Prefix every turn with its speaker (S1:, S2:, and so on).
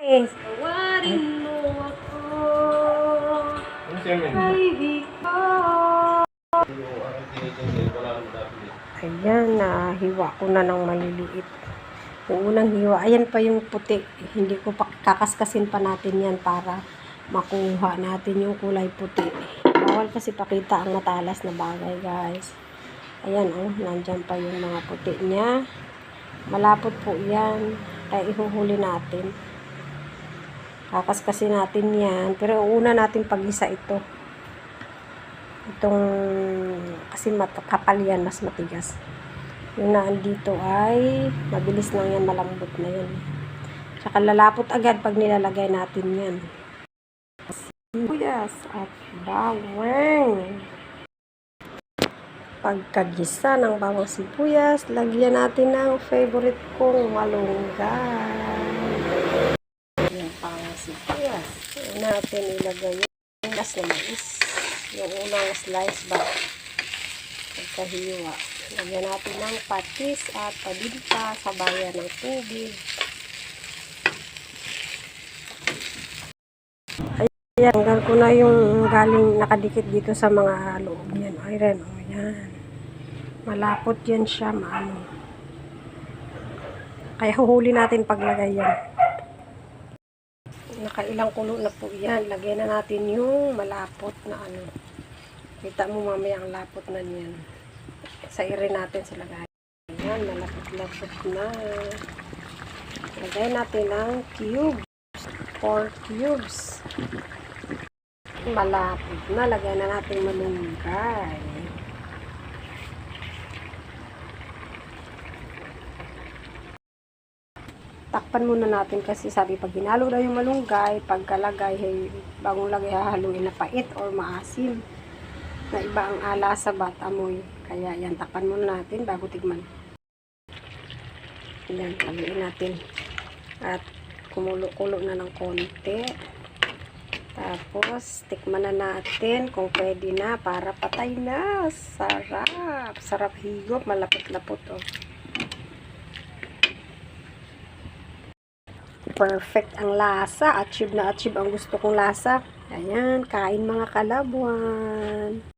S1: Guys,
S2: Tawarin mo ako,
S3: Ano
S2: kaibigan ko.
S1: ayan, nahiwa ko na ng maliliit. Yung unang hiwa, ayan pa yung puti. Hindi ko pa, kakaskasin pa natin yan para makuha natin yung kulay puti. Bawal kasi pakita ang matalas na bagay, guys. Ayan, oh, nandyan pa yung mga puti niya. Malapot po yan. Kaya ihuhuli natin. Kakaskasin natin yan. Pero una natin pag-isa ito. Itong, kasi kapal yan, mas matigas. Yung naandito ay, mabilis lang yan, malambot na yan. Tsaka lalapot agad pag nilalagay natin yan. Sibuyas at bawang. Pagkagisa ng bawang sibuyas, lagyan natin ng favorite kong malunggay. Yung bawang sibuyas. Yan natin ilagay yung gas na mais. Yung unang slice ba? Pagkahiwa. Lagyan natin ng patis at paminta, sabayan ng tubig. Ayan, hanggang ko na yung galing nakadikit dito sa mga loob niyan. Ayan, o yan. Malapot yan siya, maano. Kaya huhuli natin paglagay yan. Nakailang kulo na po yan. Lagyan na natin yung malapot na ano. Kita mo mamaya ang lapot na niyan. Sairin natin sa lagay. Ayan, malapot-lapot na. Lagay natin ang cubes. 4 cubes. Malapot na. Lagay na natin malunggay. Takpan muna natin kasi sabi pag hinalo na yung malunggay, pagkalagay, bagong lagay hahaluin na pait or maasim. Na iba ang alasa bat amoy. Kaya yan, takpan muna natin bago tigman. Yan, haluin natin. At kumulo-kulo na ng konti. Tapos, tikman na natin kung pwede na para patay na. Sarap. Sarap higop. Malapot-lapot, oh. Perfect ang lasa. Achieve na achieve ang gusto kong lasa. Ayan, kain mga kalabuan.